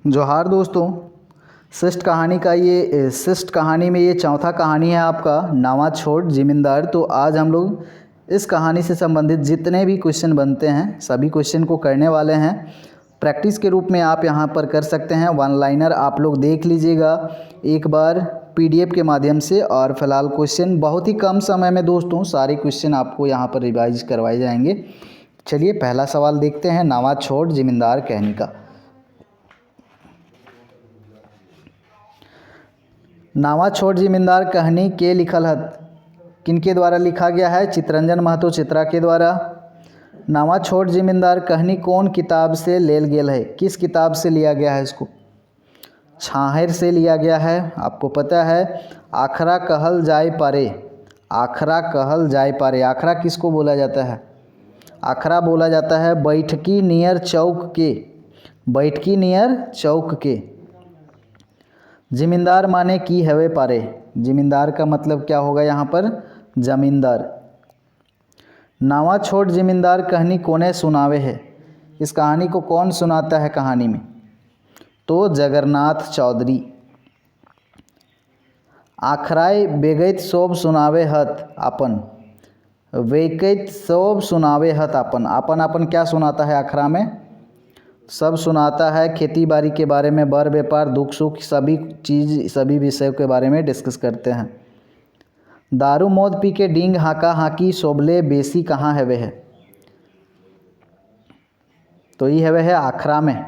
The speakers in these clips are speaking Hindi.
जोहार दोस्तों। शिष्ट कहानी में ये चौथा कहानी है आपका नावा छोड़ जिमींदार। तो आज हम लोग इस कहानी से संबंधित जितने भी क्वेश्चन बनते हैं सभी क्वेश्चन को करने वाले हैं। प्रैक्टिस के रूप में आप यहाँ पर कर सकते हैं। वन लाइनर आप लोग देख लीजिएगा एक बार पीडीएफ के माध्यम से। और फिलहाल क्वेश्चन बहुत ही कम समय में दोस्तों सारे क्वेश्चन आपको यहाँ पर रिवाइज करवाए जाएंगे। चलिए पहला सवाल देखते हैं नावा छोड़ जिमींदार कहानी का। नावा छोड़ जिमींदार कहानी के लिखल हत किनके द्वारा लिखा गया है? चितरंजन महतो चित्रा के द्वारा। नावा छोड़ जिमींदार कहानी कौन किताब से लेल गेल है? किस किताब से लिया गया है इसको? छाहेर से लिया गया है। आपको पता है आखरा कहल जाए पारे। आखरा कहल जाए पारे, आखरा किसको बोला जाता है? आखरा बोला जाता है बैठकी नियर चौक के। बैठकी नियर चौक के। जिमींदार माने की हवे पारे। जिमींदार का मतलब क्या होगा यहाँ पर? जमींदार। नावा छोड़ जिमींदार कहानी कोने सुनावे है? इस कहानी को कौन सुनाता है कहानी में? तो जगन्नाथ चौधरी। आखराय बेगैत सोब सुनावे हत अपन। वेकैत सोब सुनावे हत अपन। अपन अपन क्या सुनाता है आखरा में? सब सुनाता है। खेती बाड़ी के बारे में, बर व्यापार, दुख सुख, सभी चीज़ सभी विषयों के बारे में डिस्कस करते हैं। दारू मौत पी के डींग हाका हाकी सोबले बेसी कहाँ हैवे है? तो ये हैवे है आखरा में।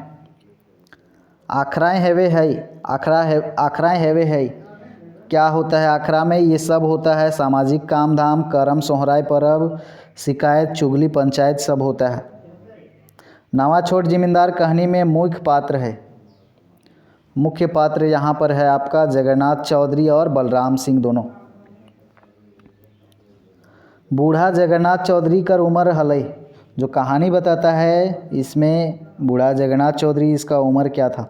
आखराएँ हैवे है। आखराएँ हैवे है। क्या होता है आखरा में? ये सब होता है सामाजिक काम धाम, करम सोहराय परब, शिकायत चुगली पंचायत सब होता है। नावा छोड़ जिमींदार कहानी में मुख्य पात्र है। मुख्य पात्र यहाँ पर है आपका जगन्नाथ चौधरी और बलराम सिंह दोनों। बूढ़ा जगन्नाथ चौधरी का उम्र हलई। जो कहानी बताता है इसमें बूढ़ा जगन्नाथ चौधरी, इसका उम्र क्या था?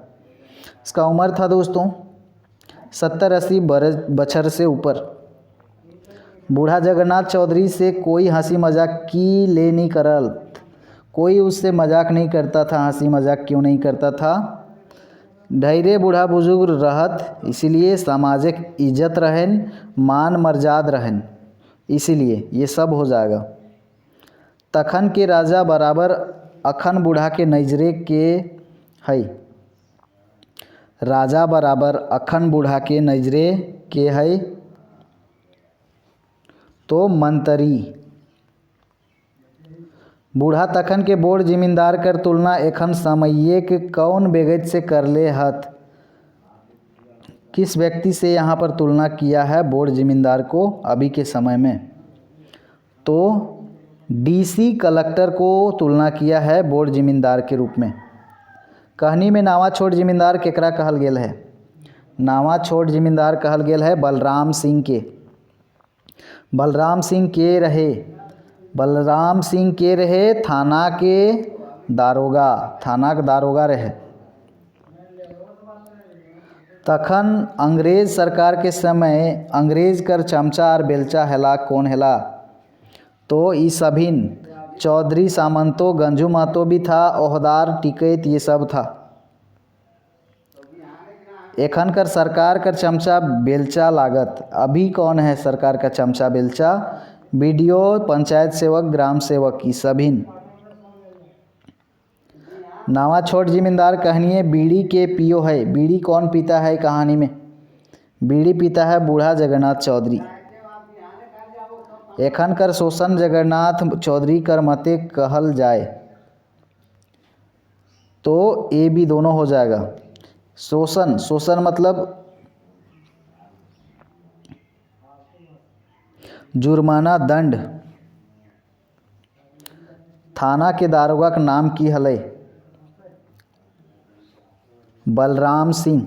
इसका उम्र था दोस्तों 70-80 बछर से ऊपर। बूढ़ा जगन्नाथ चौधरी से कोई हंसी मजाक की ले नहीं करल। कोई उससे मजाक नहीं करता था। हंसी मजाक क्यों नहीं करता था? ढेरे बूढ़ा बुजुर्ग रहत, इसीलिए सामाजिक इज्जत रहन, मान मर्याद रहन, इसीलिए ये सब हो जाएगा। तखन के राजा बराबर अखन बूढ़ा के नजरे के है। राजा बराबर अखन बूढ़ा के नजरे के है। तो मंत्री। बूढ़ा तखन के बोड़ जिमींदार कर तुलना एखन समये के कौन बेगैत से करले हत? किस व्यक्ति से यहाँ पर तुलना किया है बोड़ जिमींदार को अभी के समय में? तो डीसी कलेक्टर को तुलना किया है बोड़ जिमींदार के रूप में। कहानी में नावा छोड़ जिमींदार केकरा कहल गेल है? नावा छोड़ जिमींदार कहल गेल है बलराम सिंह के। बलराम सिंह के रहे? बलराम सिंह के रहे थाना के दारोगा। थाना के दारोगा रहे। तखन अंग्रेज सरकार के समय अंग्रेज कर चमचा और बेलचा हेला कौन हेला? तो ई सभिन चौधरी सामंतो गंजू महतो भी था, ओहदार टिकैत ये सब था। एखन कर सरकार कर चमचा बेलचा लागत। अभी कौन है सरकार का चमचा बेलचा? बीडीओ, पंचायत सेवक, ग्राम सेवक, ये सभिन। नावा छोड़ जिमींदार कहानी बीड़ी के पियो है। बीड़ी कौन पीता है कहानी में? बीड़ी पीता है बूढ़ा जगन्नाथ चौधरी। एखन कर शोषण जगन्नाथ चौधरी कर मते कहल जाए। तो ये भी दोनों हो जाएगा। शोषण, शोषण मतलब जुर्माना दंड। थाना के दारोगा का नाम की हले? बलराम सिंह।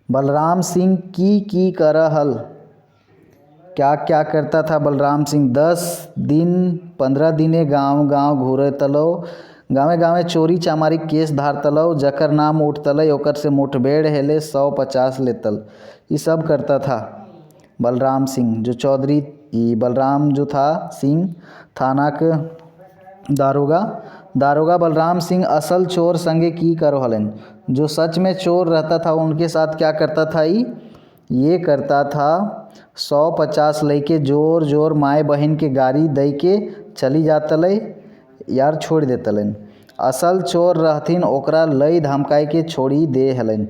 बलराम सिंह की कर हल? क्या क्या करता था बलराम सिंह? 10 दिन 15 दिने गांव गांव घूरे तलो, गाँवे गाँवे चोरी चामारी केस धार तलो, जकर नाम उठ तल ओकर से मुठभेड़ हेले 150 लेतल। ये सब करता था बलराम सिंह। जो चौधरी बलराम जो था सिंह थाना के दारोगा दारोगा बलराम सिंह असल चोर संगे की करो हलन। जो सच में चोर रहता था उनके साथ क्या करता था ये करता था 150 लइके जोर जोर माए बहन के गाड़ी दई के चली जातले यार छोड़ देतलन। असल चोर रहथिन ओकरा लई धमकाई के छोड़ी दे हलन,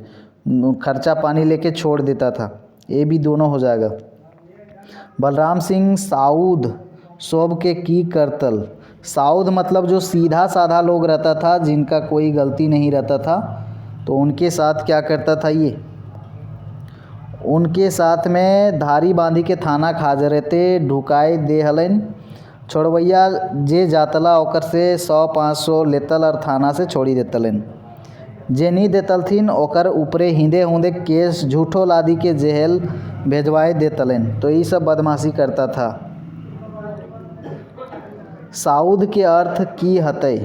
खर्चा पानी लेके छोड़ देता था। ये भी दोनों हो जाएगा। बलराम सिंह साउद सोब के की करतल। साउद मतलब जो सीधा साधा लोग रहता था जिनका कोई गलती नहीं रहता था, तो उनके साथ क्या करता था ये, उनके साथ में धारी बांधी के थाना खाजरे ते ढुकाई दे हलन। छोड़वैया जे जातला ओकर से 100-500 लेतल और थाना से छोड़ी देतलन। जे नहीं देतलथिन ओकर ऊपरे हिंदे हुंदे केस झूठो लादी के जेल भेजवाए देतलन। तो ये सब बदमाशी करता था। साउद के अर्थ की हतै।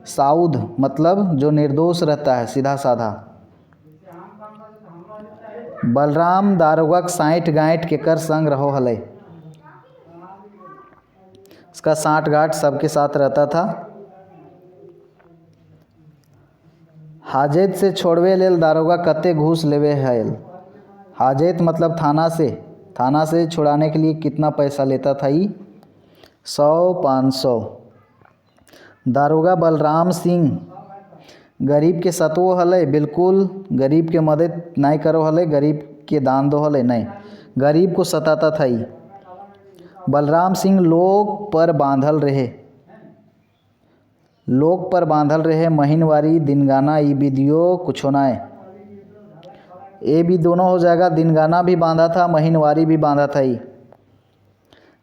साउद मतलब जो निर्दोष रहता है, सीधा साधा। बलराम दारोगा 60-गांठ केकर संग रहो हलै। इसका 60-गांठ सबके साथ रहता था। हाजेत से छोड़वे लेल दारोगा कते घूस लेवे हैल। हाजेत मतलब थाना से छुड़ाने के लिए कितना पैसा लेता था 100-500। दारोगा बलराम सिंह गरीब के सतवो हलै, बिल्कुल गरीब के मदद नहीं करो हलै, गरीब के दान दो हलै नहीं, गरीब को सताता था। बलराम सिंह लोग पर बांधल रहे महीनवारी दिनगाना ई विधियो कुछो नाय। ये भी दोनों हो जाएगा। दिनगाना भी बांधा था, महीनवारी भी बांधा था।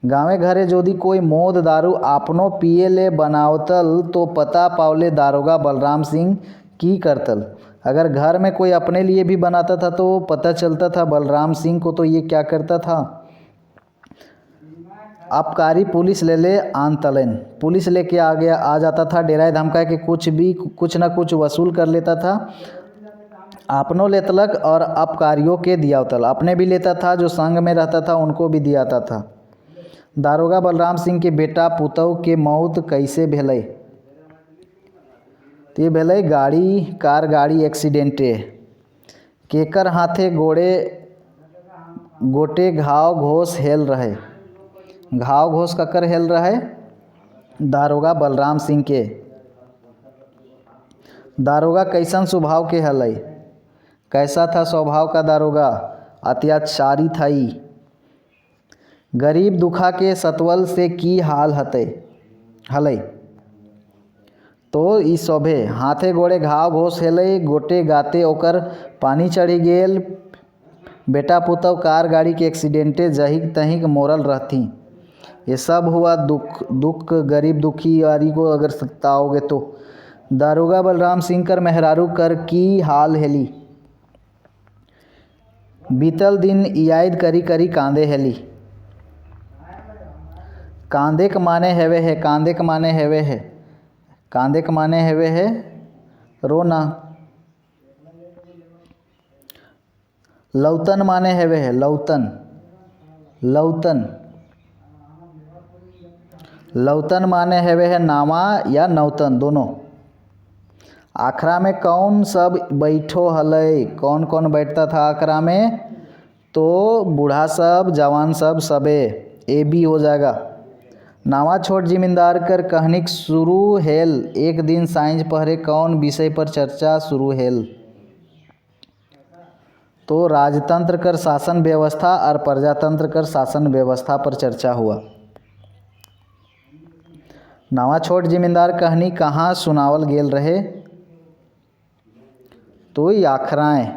गाँवे घरे जोदी कोई मोद दारू आपनो पिए ले बनावतल तो पता पावले दारोगा बलराम सिंह की करतल। अगर घर में कोई अपने लिए भी बनाता था तो पता चलता था बलराम सिंह को। तो ये क्या करता था, आबकारी पुलिस ले आनतलन। पुलिस लेके आ जाता था, डेराए धमकाए के कुछ ना कुछ वसूल कर लेता था। अपनों लेतलक और आबकारियों के दियावतल, अपने भी लेता था, जो संग में रहता था उनको भी दियाता था। दारोगा बलराम सिंह के बेटा पुतौ के मौत कैसे भेलै। तो ये भेलै कार गाड़ी एक्सीडेंटे। केकर हाथे गोटे घाव घोष हेल रहे। घाव घोष ककर हेल रहे, दारोगा बलराम सिंह के। दारोगा कैसन स्वभाव के हलै। कैसा था स्वभाव का दारोगा, अत्याचारी था। गरीब दुखा के सतवल से की हाल हलै। तो ई सभे हाथे गोड़े घाव घोष हेलै, गोटे गाते ओकर पानी चढ़ी गेल। बेटा पुतौ कार गाड़ी के एक्सीडेंटे जहिक तहिक मोरल रहती। ये सब हुआ दुख गरीब दुखी यारी को अगर सताओगे तो। दारोगा बलराम सिंह कर मेहरारू कर की हाल हेली। बीतल दिन याद करी करी कांदे हेली। कांदे के माने हेवे है, कांदे के माने हेवे है, कांदे के माने हेवे है रोना। लौतन माने हेवे है लौतन। लौतन माने हेवे है नावा या नौतन दोनों। आखरा में कौन सब बैठो हलै। कौन कौन बैठता था आखरा में, तो बूढ़ा सब जवान सब सबे। ए भी हो जाएगा। नावा छोट जिमींदार कर कहानी शुरू हेल। एक दिन साँझ पहरे कौन विषय पर चर्चा शुरू हेल। तो राजतंत्र कर शासन व्यवस्था और प्रजातंत्र कर शासन व्यवस्था पर चर्चा हुआ। नावा छोट जिमींदार कहानी कहाँ सुनावल गेल रहे, तो आखराएँ।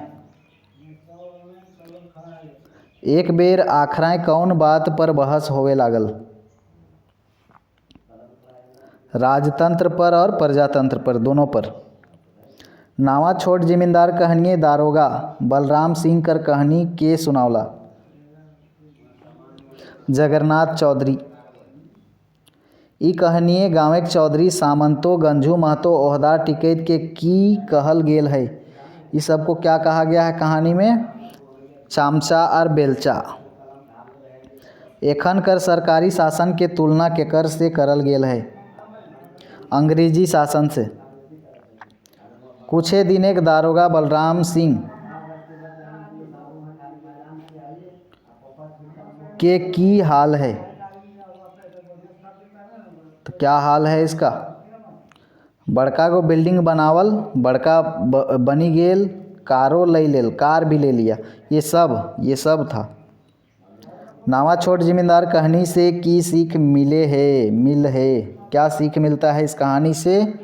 एक बेर आखराएँ कौन बात पर बहस होवे लागल। राजतंत्र पर और प्रजातंत्र पर, दोनों पर। नावा छोट जिमींदार कहानी दारोगा बलराम सिंह कर कहानी के सुनावला। जगन्नाथ चौधरी। ई कहानिए गाँव के चौधरी सामंतो गंजू महतो ओहदार टिकैत के की कहल गेल है। इस सबको क्या कहा गया है कहानी में, चामचा और बेलचा। एखन कर सरकारी शासन के तुलना केकर से करल गेल है। अंग्रेजी शासन से। कुछे दिन एक दारोगा बलराम सिंह के की हाल है। तो क्या हाल है इसका? बड़का को बिल्डिंग बनावल, बड़का बनी गेल, कारो ले लेल, कार भी ले लिया। ये सब था। नावा छोट जिम्मेदार कहानी से की सीख मिल है। क्या सीख मिलता है इस कहानी से?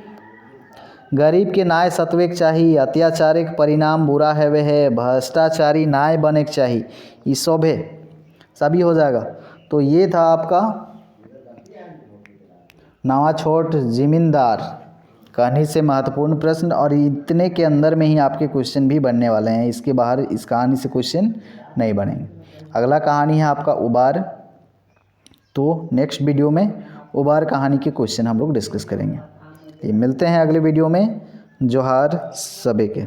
गरीब के नाय सतवेक चाहिए, अत्याचार के परिणाम बुरा है, भ्रष्टाचारी नाय बने के चाहिए, ये सब है, सभी हो जाएगा। तो ये था आपका नावा छोट जिम्मेदार कहानी से महत्वपूर्ण प्रश्न, और इतने के अंदर में ही आपके क्वेश्चन भी बनने वाले हैं, इसके बाहर इस कहानी से क्वेश्चन नहीं बनेंगे। अगला कहानी है आपका उबार। तो नेक्स्ट वीडियो में उबार कहानी के क्वेश्चन हम लोग डिस्कस करेंगे। ये मिलते हैं अगले वीडियो में। जोहार सभी के।